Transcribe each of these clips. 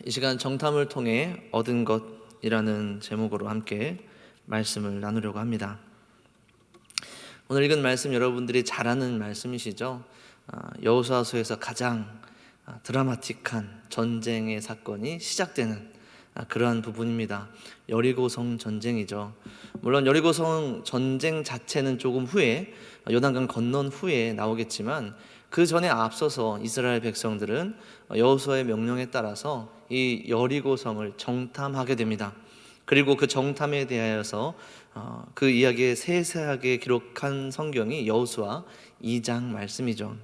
이 시간 정탐을 통해 얻은 것이라는 제목으로 함께 말씀을 나누려고 합니다. 오늘 읽은 말씀 여러분들이 잘 아는 말씀이시죠? 여호수아서에서 가장 드라마틱한 전쟁의 사건이 시작되는 그러한 부분입니다. 여리고성 전쟁이죠. 물론 여리고성 전쟁 자체는 조금 후에, 요단강 건넌 후에 나오겠지만 그 전에 앞서서 이스라엘 백성들은 여호수아의 명령에 따라서 이 여리고성을 정탐하게 됩니다. 그리고 그 정탐에 대하여서 그 이야기에 세세하게 기록한 성경이 여호수아 2장 말씀이죠.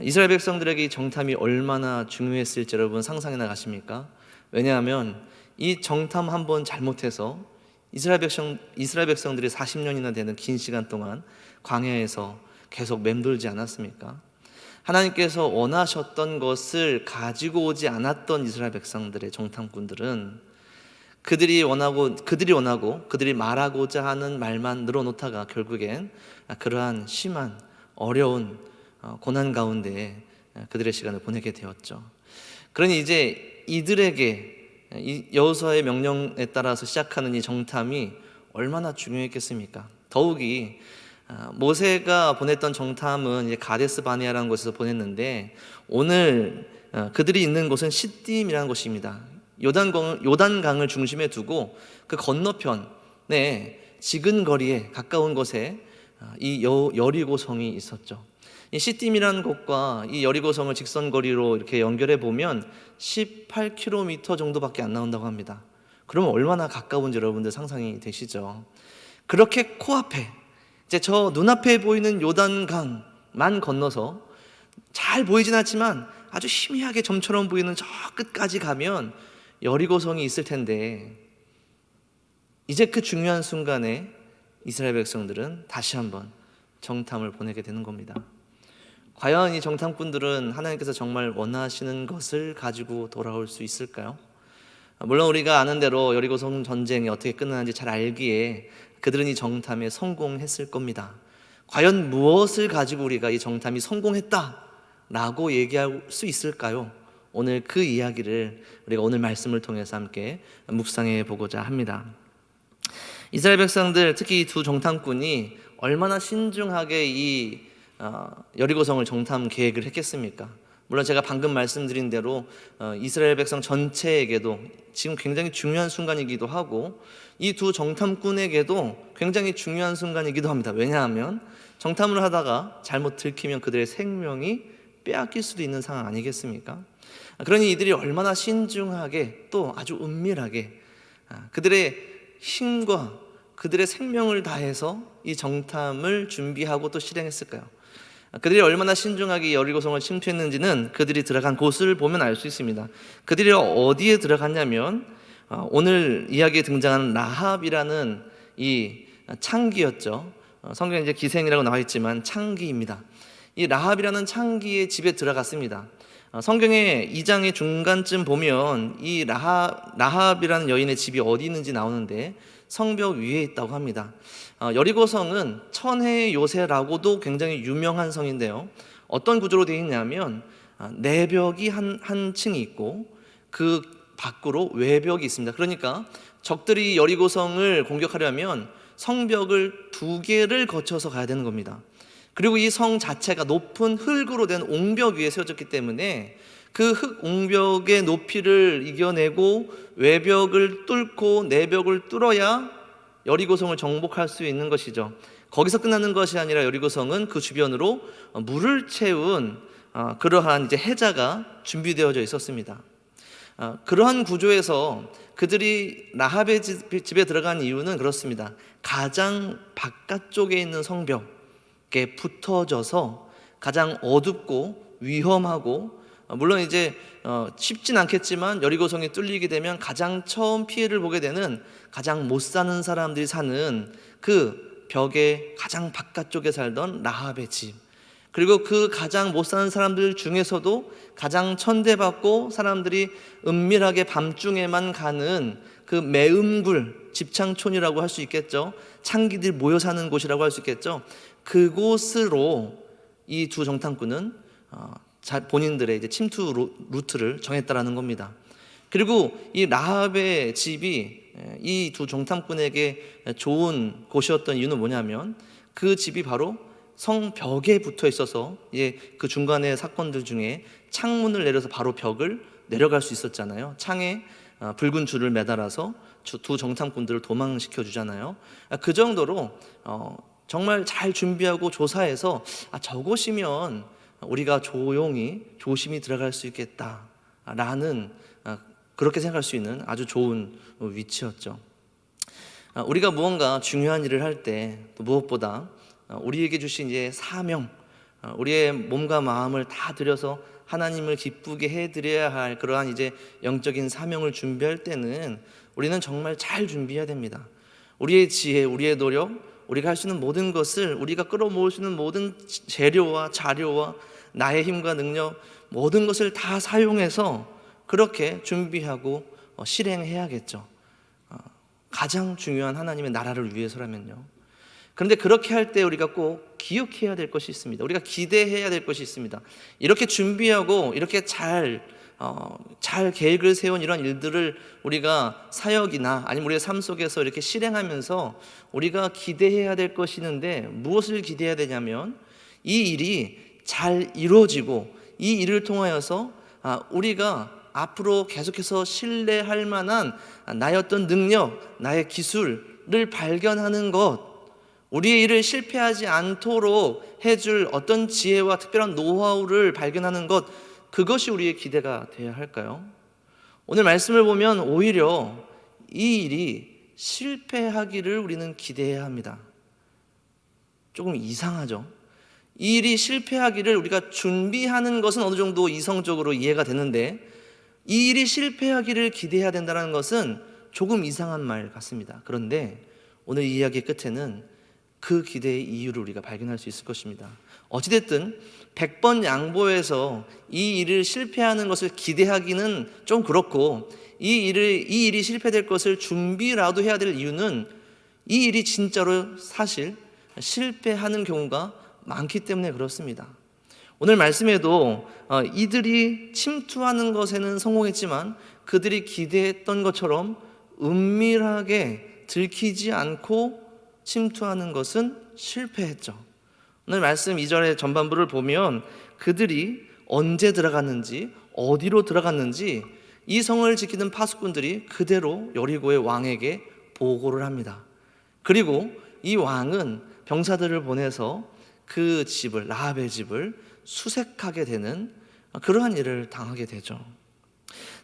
이스라엘 백성들에게 이 정탐이 얼마나 중요했을지 여러분 상상해 나가십니까? 왜냐하면 이 정탐 한번 잘못해서 이스라엘 백성들이 40년이나 되는 긴 시간 동안 광야에서 계속 맴돌지 않았습니까? 하나님께서 원하셨던 것을 가지고 오지 않았던 이스라엘 백성들의 정탐꾼들은 그들이 원하고 그들이 말하고자 하는 말만 늘어놓다가 결국엔 그러한 심한 어려운 고난 가운데 그들의 시간을 보내게 되었죠. 그러니 이제 이들에게 이 여호수아의 명령에 따라서 시작하는 이 정탐이 얼마나 중요했겠습니까? 더욱이 모세가 보냈던 정탐은 이제 가데스 바네아라는 곳에서 보냈는데 오늘 그들이 있는 곳은 시딤이라는 곳입니다. 요단강을 중심에 두고 그 건너편에 지근거리에 가까운 곳에 이 여리고성이 있었죠. 이 시딤이라는 곳과 이 여리고성을 직선거리로 이렇게 연결해 보면 18km 정도밖에 안 나온다고 합니다. 그러면 얼마나 가까운지 여러분들 상상이 되시죠? 그렇게 코앞에 이제 저 눈앞에 보이는 요단강만 건너서 잘 보이진 않지만 아주 희미하게 점처럼 보이는 저 끝까지 가면 여리고성이 있을 텐데 이제 그 중요한 순간에 이스라엘 백성들은 다시 한번 정탐을 보내게 되는 겁니다. 과연 이 정탐꾼들은 하나님께서 정말 원하시는 것을 가지고 돌아올 수 있을까요? 물론 우리가 아는 대로 여리고성 전쟁이 어떻게 끝나는지 잘 알기에 그들은 이 정탐에 성공했을 겁니다. 과연 무엇을 가지고 우리가 이 정탐이 성공했다라고 얘기할 수 있을까요? 오늘 그 이야기를 우리가 오늘 말씀을 통해서 함께 묵상해 보고자 합니다. 이스라엘 백성들, 특히 이 두 정탐꾼이 얼마나 신중하게 이 여리고성을 정탐 계획을 했겠습니까? 물론 제가 방금 말씀드린 대로 이스라엘 백성 전체에게도 지금 굉장히 중요한 순간이기도 하고 이 두 정탐꾼에게도 굉장히 중요한 순간이기도 합니다. 왜냐하면 정탐을 하다가 잘못 들키면 그들의 생명이 빼앗길 수도 있는 상황 아니겠습니까? 그러니 이들이 얼마나 신중하게 또 아주 은밀하게 그들의 힘과 그들의 생명을 다해서 이 정탐을 준비하고 또 실행했을까요? 그들이 얼마나 신중하게 여리고성을 침투했는지는 그들이 들어간 곳을 보면 알 수 있습니다. 그들이 어디에 들어갔냐면 오늘 이야기에 등장하는 라합이라는 이 창기였죠. 성경에 이제 기생이라고 나와 있지만 창기입니다. 이 라합이라는 창기의 집에 들어갔습니다. 성경의 2장의 중간쯤 보면 이 라합이라는 여인의 집이 어디 있는지 나오는데 성벽 위에 있다고 합니다. 여리고성은 천혜의 요새라고도 굉장히 유명한 성인데요. 어떤 구조로 되어 있냐면 내벽이 한 층이 있고 그 밖으로 외벽이 있습니다. 그러니까 적들이 여리고성을 공격하려면 성벽을 2개를 거쳐서 가야 되는 겁니다. 그리고 이 성 자체가 높은 흙으로 된 옹벽 위에 세워졌기 때문에 그 흙 옹벽의 높이를 이겨내고 외벽을 뚫고 내벽을 뚫어야 여리고성을 정복할 수 있는 것이죠. 거기서 끝나는 것이 아니라 여리고성은 그 주변으로 물을 채운 그러한 이제 해자가 준비되어져 있었습니다. 그러한 구조에서 그들이 라합의 집에 들어간 이유는 그렇습니다. 가장 바깥쪽에 있는 성벽에 붙어져서 가장 어둡고 위험하고 물론 이제 쉽진 않겠지만 여리고성이 뚫리게 되면 가장 처음 피해를 보게 되는 가장 못 사는 사람들이 사는 그 벽의 가장 바깥쪽에 살던 라합의 집, 그리고 그 가장 못 사는 사람들 중에서도 가장 천대받고 사람들이 은밀하게 밤중에만 가는 그 매음굴, 집창촌이라고 할 수 있겠죠. 창기들이 모여 사는 곳이라고 할 수 있겠죠. 그곳으로 이 두 정탐꾼은 본인들의 이제 침투 루트를 정했다라는 겁니다. 그리고 이 라합의 집이 이 두 정탐꾼에게 좋은 곳이었던 이유는 뭐냐면 그 집이 바로 성벽에 붙어 있어서 그 중간의 사건들 중에 창문을 내려서 바로 벽을 내려갈 수 있었잖아요. 창에 붉은 줄을 매달아서 두 정탐꾼들을 도망시켜 주잖아요. 그 정도로 정말 잘 준비하고 조사해서 저곳이면 우리가 조심히 들어갈 수 있겠다라는 그렇게 생각할 수 있는 아주 좋은 위치였죠. 우리가 무언가 중요한 일을 할 때 무엇보다 우리에게 주신 이제 사명, 우리의 몸과 마음을 다 들여서 하나님을 기쁘게 해드려야 할 그러한 이제 영적인 사명을 준비할 때는 우리는 정말 잘 준비해야 됩니다. 우리의 지혜, 우리의 노력, 우리가 할 수 있는 모든 것을, 우리가 끌어모을 수 있는 모든 재료와 자료와 나의 힘과 능력, 모든 것을 다 사용해서 그렇게 준비하고 실행해야겠죠. 가장 중요한 하나님의 나라를 위해서라면요. 그런데 그렇게 할 때 우리가 꼭 기억해야 될 것이 있습니다. 우리가 기대해야 될 것이 있습니다. 이렇게 준비하고 이렇게 잘 계획을 세운 이런 일들을 우리가 사역이나 아니면 우리의 삶 속에서 이렇게 실행하면서 우리가 기대해야 될 것이 있는데, 무엇을 기대해야 되냐면 이 일이 잘 이루어지고 이 일을 통하여서 우리가 앞으로 계속해서 신뢰할 만한 나의 어떤 능력, 나의 기술을 발견하는 것, 우리의 일을 실패하지 않도록 해줄 어떤 지혜와 특별한 노하우를 발견하는 것, 그것이 우리의 기대가 되어야 할까요? 오늘 말씀을 보면 오히려 이 일이 실패하기를 우리는 기대해야 합니다. 조금 이상하죠? 이 일이 실패하기를 우리가 준비하는 것은 어느 정도 이성적으로 이해가 되는데, 이 일이 실패하기를 기대해야 된다는 것은 조금 이상한 말 같습니다. 그런데 오늘 이 이야기의 끝에는 그 기대의 이유를 우리가 발견할 수 있을 것입니다. 어찌됐든 100번 양보해서 이 일을 실패하는 것을 기대하기는 좀 그렇고, 이 일이 실패될 것을 준비라도 해야 될 이유는 이 일이 진짜로 사실 실패하는 경우가 많기 때문에 그렇습니다. 오늘 말씀에도 이들이 침투하는 것에는 성공했지만 그들이 기대했던 것처럼 은밀하게 들키지 않고 침투하는 것은 실패했죠. 오늘 말씀 2절의 전반부를 보면 그들이 언제 들어갔는지, 어디로 들어갔는지 이 성을 지키는 파수꾼들이 그대로 여리고의 왕에게 보고를 합니다. 그리고 이 왕은 병사들을 보내서 그 집을, 라합의 집을 수색하게 되는 그러한 일을 당하게 되죠.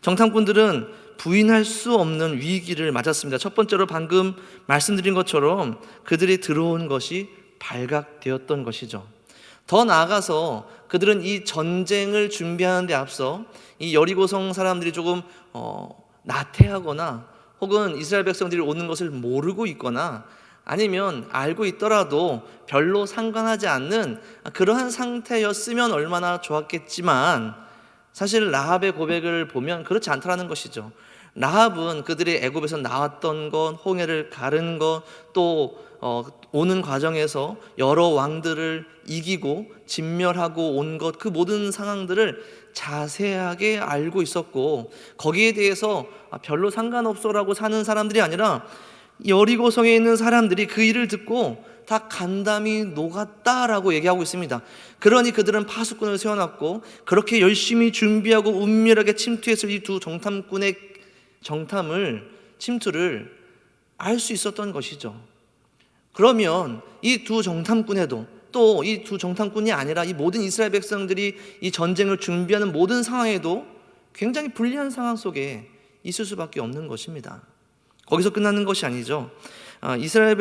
정탐꾼들은 부인할 수 없는 위기를 맞았습니다. 첫 번째로 방금 말씀드린 것처럼 그들이 들어온 것이 발각되었던 것이죠. 더 나아가서 그들은 이 전쟁을 준비하는 데 앞서 이 여리고성 사람들이 조금 나태하거나 혹은 이스라엘 백성들이 오는 것을 모르고 있거나 아니면 알고 있더라도 별로 상관하지 않는 그러한 상태였으면 얼마나 좋았겠지만, 사실 라합의 고백을 보면 그렇지 않다라는 것이죠. 라합은 그들이 애굽에서 나왔던 것, 홍해를 가른 것, 또 오는 과정에서 여러 왕들을 이기고 진멸하고 온 것, 그 모든 상황들을 자세하게 알고 있었고, 거기에 대해서 별로 상관없어라고 사는 사람들이 아니라 여리고성에 있는 사람들이 그 일을 듣고 다 간담이 녹았다라고 얘기하고 있습니다. 그러니 그들은 파수꾼을 세워놨고 그렇게 열심히 준비하고 은밀하게 침투했을 이 두 정탐꾼의 침투를 알 수 있었던 것이죠. 그러면 이 두 정탐꾼에도, 또 이 두 정탐꾼이 아니라 이 모든 이스라엘 백성들이 이 전쟁을 준비하는 모든 상황에도 굉장히 불리한 상황 속에 있을 수밖에 없는 것입니다. 거기서 끝나는 것이 아니죠. 이스라엘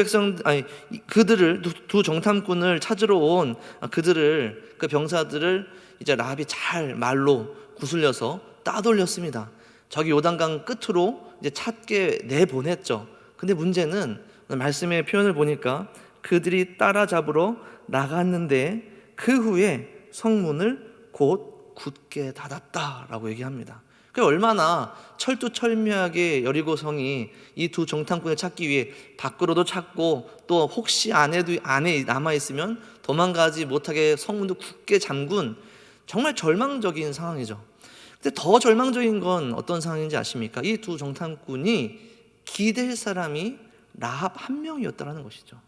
그들을, 두 정탐꾼을 찾으러 온 그 병사들을 이제 라합이 잘 말로 구슬려서 따돌렸습니다. 저기 요단강 끝으로 이제 찾게 내보냈죠. 근데 문제는 말씀의 표현을 보니까 그들이 따라잡으러 나갔는데 그 후에 성문을 곧 굳게 닫았다라고 얘기합니다. 얼마나 철두철미하게 여리고성이 이 두 정탐꾼을 찾기 위해 밖으로도 찾고, 또 혹시 안에 남아있으면 도망가지 못하게 성문도 굳게 잠근 정말 절망적인 상황이죠. 근데 더 절망적인 건 어떤 상황인지 아십니까? 이 두 정탐꾼이 기댈 사람이 라합 한 명이었다라는 것이죠.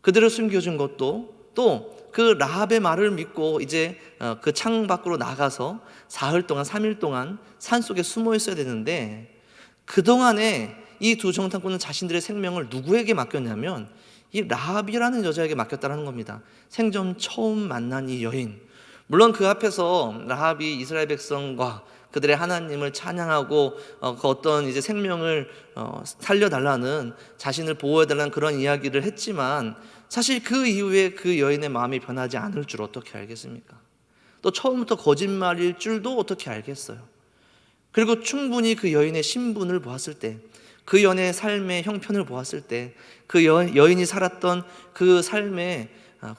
그들을 숨겨준 것도 또 그 라합의 말을 믿고 이제 그 창 밖으로 나가서 사흘 동안 3일 동안 산속에 숨어 있어야 되는데, 그동안에 이 두 정탐꾼은 자신들의 생명을 누구에게 맡겼냐면 이 라합이라는 여자에게 맡겼다는 겁니다. 생전 처음 만난 이 여인. 물론 그 앞에서 라합이 이스라엘 백성과 그들의 하나님을 찬양하고 그 어떤 이제 생명을 살려달라는, 자신을 보호해달라는 그런 이야기를 했지만, 사실 그 이후에 그 여인의 마음이 변하지 않을 줄 어떻게 알겠습니까? 또 처음부터 거짓말일 줄도 어떻게 알겠어요? 그리고 충분히 그 여인의 신분을 보았을 때, 그 여인의 삶의 형편을 보았을 때, 그 여인이 살았던 그 삶의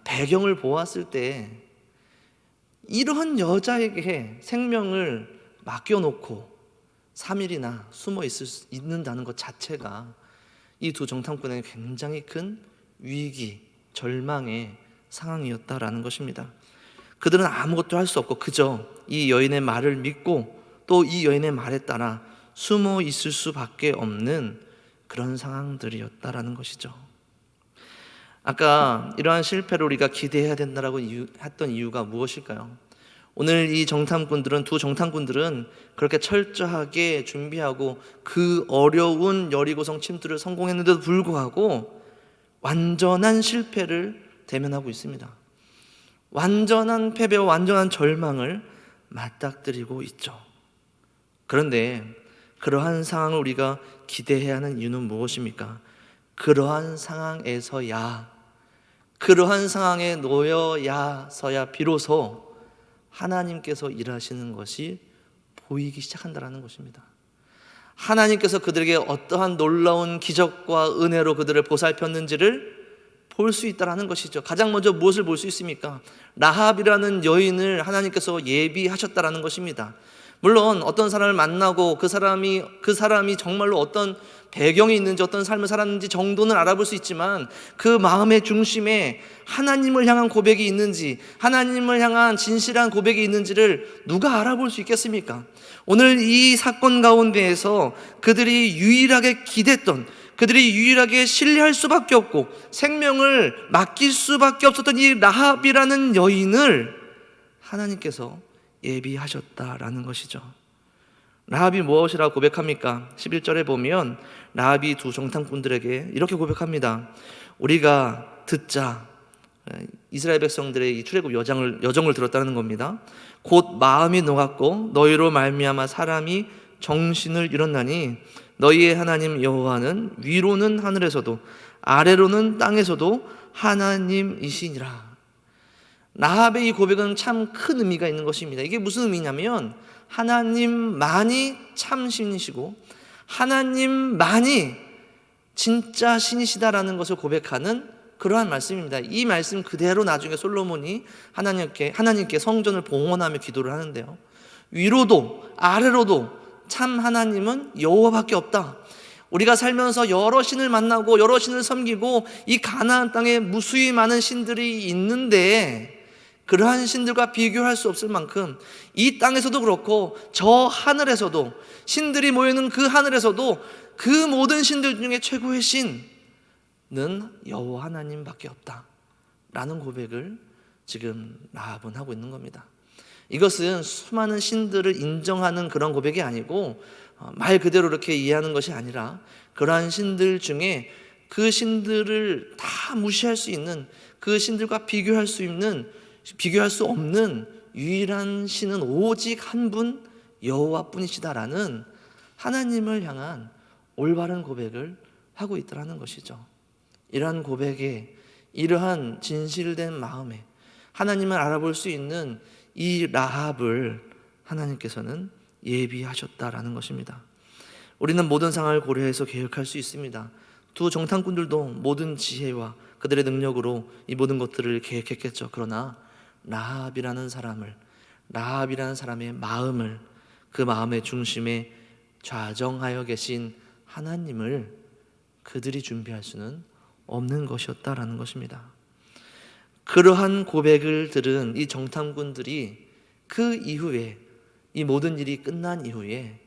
배경을 보았을 때, 이런 여자에게 생명을 맡겨놓고 3일이나 숨어 있는다는 것 자체가 이 두 정탐꾼에게 굉장히 큰 위기, 절망의 상황이었다라는 것입니다. 그들은 아무것도 할 수 없고 그저 이 여인의 말을 믿고 또 이 여인의 말에 따라 숨어 있을 수밖에 없는 그런 상황들이었다라는 것이죠. 아까 이러한 실패를 우리가 기대해야 된다라고 했던 이유가 무엇일까요? 오늘 이 정탐꾼들은, 두 정탐꾼들은 그렇게 철저하게 준비하고 그 어려운 여리고성 침투를 성공했는데도 불구하고 완전한 실패를 대면하고 있습니다. 완전한 패배와 완전한 절망을 맞닥뜨리고 있죠. 그런데 그러한 상황을 우리가 기대해야 하는 이유는 무엇입니까? 그러한 상황에서야, 그러한 상황에 놓여야서야 비로소 하나님께서 일하시는 것이 보이기 시작한다는 것입니다. 하나님께서 그들에게 어떠한 놀라운 기적과 은혜로 그들을 보살폈는지를 볼 수 있다는 것이죠. 가장 먼저 무엇을 볼 수 있습니까? 라합이라는 여인을 하나님께서 예비하셨다는 것입니다. 물론 어떤 사람을 만나고 그 사람이 정말로 어떤 배경이 있는지, 어떤 삶을 살았는지 정도는 알아볼 수 있지만, 그 마음의 중심에 하나님을 향한 고백이 있는지, 하나님을 향한 진실한 고백이 있는지를 누가 알아볼 수 있겠습니까? 오늘 이 사건 가운데에서 그들이 유일하게 기댔던, 그들이 유일하게 신뢰할 수밖에 없고 생명을 맡길 수밖에 없었던 이 라합이라는 여인을 하나님께서 예비하셨다라는 것이죠. 라합이 무엇이라고 고백합니까? 11절에 보면 라합이 두 정탐꾼들에게 이렇게 고백합니다. 우리가 듣자. 이스라엘 백성들의 이 출애굽 여정을 들었다는 겁니다. 곧 마음이 녹았고 너희로 말미암아 사람이 정신을 잃었나니 너희의 하나님 여호와는 위로는 하늘에서도 아래로는 땅에서도 하나님이시니라. 라합의 이 고백은 참 큰 의미가 있는 것입니다. 이게 무슨 의미냐면 하나님만이 참 신이시고 하나님만이 진짜 신이시다라는 것을 고백하는 그러한 말씀입니다. 이 말씀 그대로 나중에 솔로몬이 하나님께 성전을 봉헌하며 기도를 하는데요, 위로도 아래로도 참 하나님은 여호와밖에 없다. 우리가 살면서 여러 신을 만나고 여러 신을 섬기고 이 가나안 땅에 무수히 많은 신들이 있는데, 그러한 신들과 비교할 수 없을 만큼 이 땅에서도 그렇고 저 하늘에서도, 신들이 모이는 그 하늘에서도 그 모든 신들 중에 최고의 신은 여호와 하나님밖에 없다 라는 고백을 지금 라합은 하고 있는 겁니다. 이것은 수많은 신들을 인정하는 그런 고백이 아니고 말 그대로 이렇게 이해하는 것이 아니라, 그러한 신들 중에 그 신들을 다 무시할 수 있는, 그 신들과 비교할 수 없는 유일한 신은 오직 한 분 여호와뿐이시다라는 하나님을 향한 올바른 고백을 하고 있다는 것이죠. 이러한 고백에, 이러한 진실된 마음에 하나님을 알아볼 수 있는 이 라합을 하나님께서는 예비하셨다라는 것입니다. 우리는 모든 상황을 고려해서 계획할 수 있습니다. 두 정탐꾼들도 모든 지혜와 그들의 능력으로 이 모든 것들을 계획했겠죠. 그러나 라합이라는 사람의 마음을, 그 마음의 중심에 좌정하여 계신 하나님을 그들이 준비할 수는 없는 것이었다라는 것입니다. 그러한 고백을 들은 이 정탐꾼들이 그 이후에 이 모든 일이 끝난 이후에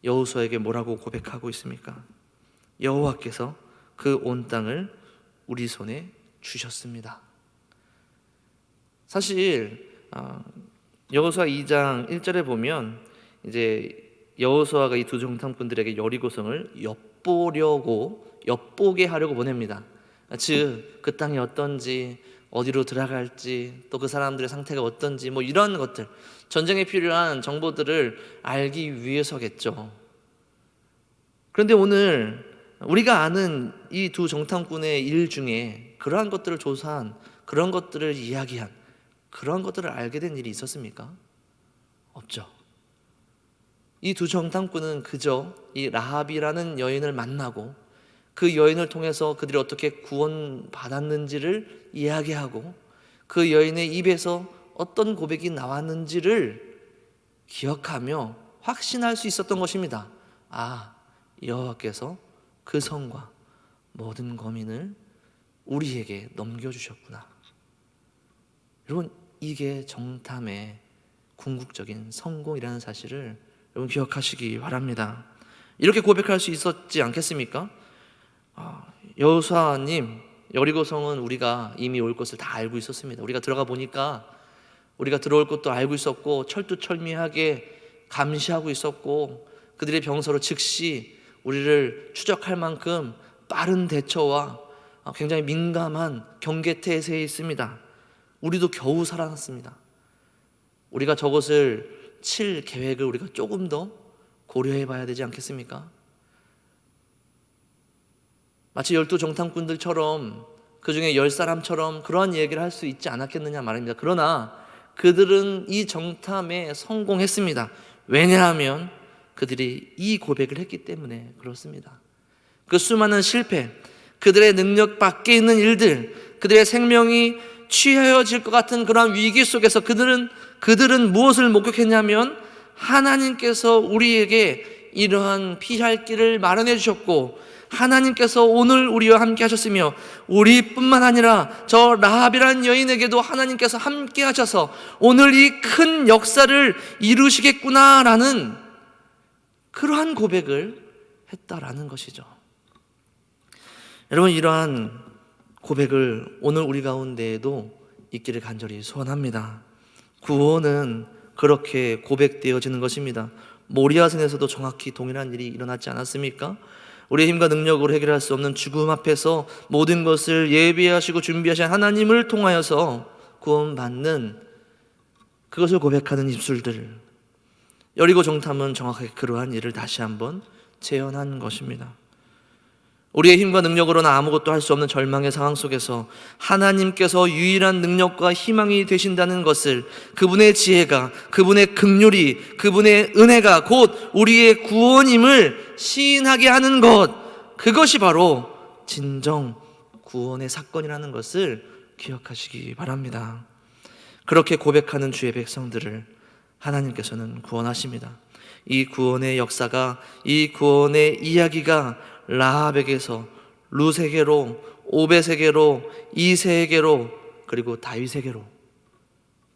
여호수아에게 뭐라고 고백하고 있습니까? 여호와께서 그 온 땅을 우리 손에 주셨습니다. 사실 여호수아 2장 1절에 보면 이제 여호수아가 이 두 정탐꾼들에게 여리고성을 엿보게 하려고 보냅니다. 즉 그 땅이 어떤지, 어디로 들어갈지, 또 그 사람들의 상태가 어떤지, 뭐 이런 것들, 전쟁에 필요한 정보들을 알기 위해서겠죠. 그런데 오늘 우리가 아는 이 두 정탐꾼의 일 중에 그러한 것들을 조사한, 그런 것들을 이야기한, 그런 것들을 알게 된 일이 있었습니까? 없죠. 이 두 정탐꾼은 그저 이 라합이라는 여인을 만나고 그 여인을 통해서 그들이 어떻게 구원받았는지를 이야기하고 그 여인의 입에서 어떤 고백이 나왔는지를 기억하며 확신할 수 있었던 것입니다. 여호와께서 그 성과 모든 고민을 우리에게 넘겨주셨구나. 여러분, 이게 정탐의 궁극적인 성공이라는 사실을 여러분 기억하시기 바랍니다. 이렇게 고백할 수 있었지 않겠습니까? 여호수아님, 여리고성은 우리가 이미 올 것을 다 알고 있었습니다. 우리가 들어가 보니까 우리가 들어올 것도 알고 있었고 철두철미하게 감시하고 있었고 그들의 병서로 즉시 우리를 추적할 만큼 빠른 대처와 굉장히 민감한 경계태세에 있습니다. 우리도 겨우 살아났습니다. 우리가 저것을 칠 계획을 우리가 조금 더 고려해 봐야 되지 않겠습니까? 마치 12 정탐꾼들처럼 그 중에 10사람처럼 그러한 얘기를 할 수 있지 않았겠느냐 말입니다. 그러나 그들은 이 정탐에 성공했습니다. 왜냐하면 그들이 이 고백을 했기 때문에 그렇습니다. 그 수많은 실패, 그들의 능력 밖에 있는 일들, 그들의 생명이 취하여질 것 같은 그러한 위기 속에서 그들은 무엇을 목격했냐면 하나님께서 우리에게 이러한 피할 길을 마련해 주셨고 하나님께서 오늘 우리와 함께 하셨으며 우리뿐만 아니라 저 라합이라는 여인에게도 하나님께서 함께 하셔서 오늘 이 큰 역사를 이루시겠구나라는 그러한 고백을 했다라는 것이죠. 여러분, 이러한 고백을 오늘 우리 가운데에도 있기를 간절히 소원합니다. 구원은 그렇게 고백되어지는 것입니다. 모리아산에서도 정확히 동일한 일이 일어났지 않았습니까? 우리의 힘과 능력으로 해결할 수 없는 죽음 앞에서 모든 것을 예비하시고 준비하신 하나님을 통하여서 구원받는 그것을 고백하는 입술들, 여리고 정탐은 정확하게 그러한 일을 다시 한번 재현한 것입니다. 우리의 힘과 능력으로는 아무것도 할 수 없는 절망의 상황 속에서 하나님께서 유일한 능력과 희망이 되신다는 것을, 그분의 지혜가, 그분의 긍휼이, 그분의 은혜가 곧 우리의 구원임을 시인하게 하는 것, 그것이 바로 진정 구원의 사건이라는 것을 기억하시기 바랍니다. 그렇게 고백하는 주의 백성들을 하나님께서는 구원하십니다. 이 구원의 역사가, 이 구원의 이야기가 라합에게서 룻에게로, 오벳에게로, 이새에게로, 그리고 다윗에게로,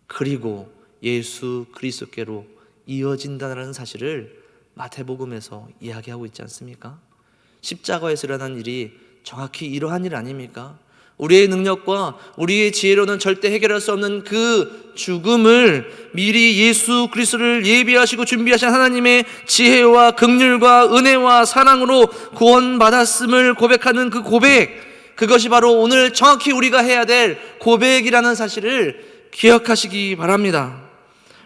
그리고 예수 그리스도께로 이어진다는 사실을 마태복음에서 이야기하고 있지 않습니까? 십자가에서 일어난 일이 정확히 이러한 일 아닙니까? 우리의 능력과 우리의 지혜로는 절대 해결할 수 없는 그 죽음을 미리 예수 그리스도를 예비하시고 준비하신 하나님의 지혜와 긍휼과 은혜와 사랑으로 구원받았음을 고백하는 그 고백, 그것이 바로 오늘 정확히 우리가 해야 될 고백이라는 사실을 기억하시기 바랍니다.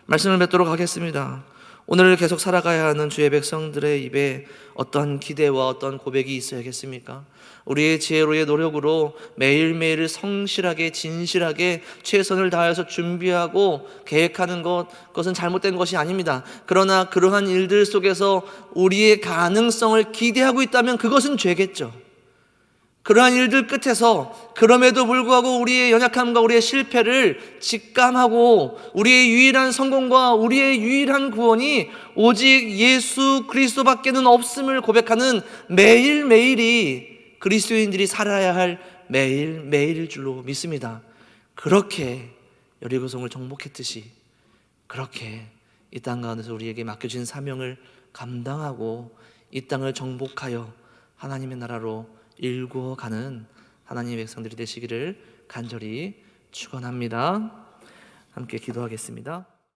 말씀을 맺도록 하겠습니다. 오늘 계속 살아가야 하는 주의 백성들의 입에 어떠한 기대와 어떠한 고백이 있어야겠습니까? 우리의 지혜로의 노력으로 매일매일 성실하게 진실하게 최선을 다해서 준비하고 계획하는 그것은 잘못된 것이 아닙니다. 그러나 그러한 일들 속에서 우리의 가능성을 기대하고 있다면 그것은 죄겠죠. 그러한 일들 끝에서 그럼에도 불구하고 우리의 연약함과 우리의 실패를 직감하고 우리의 유일한 성공과 우리의 유일한 구원이 오직 예수 그리스도밖에는 없음을 고백하는 매일매일이 그리스도인들이 살아야 할 매일매일일 줄로 믿습니다. 그렇게 여리고성을 정복했듯이 그렇게 이 땅 가운데서 우리에게 맡겨진 사명을 감당하고 이 땅을 정복하여 하나님의 나라로 일구어가는 하나님의 백성들이 되시기를 간절히 축원합니다. 함께 기도하겠습니다.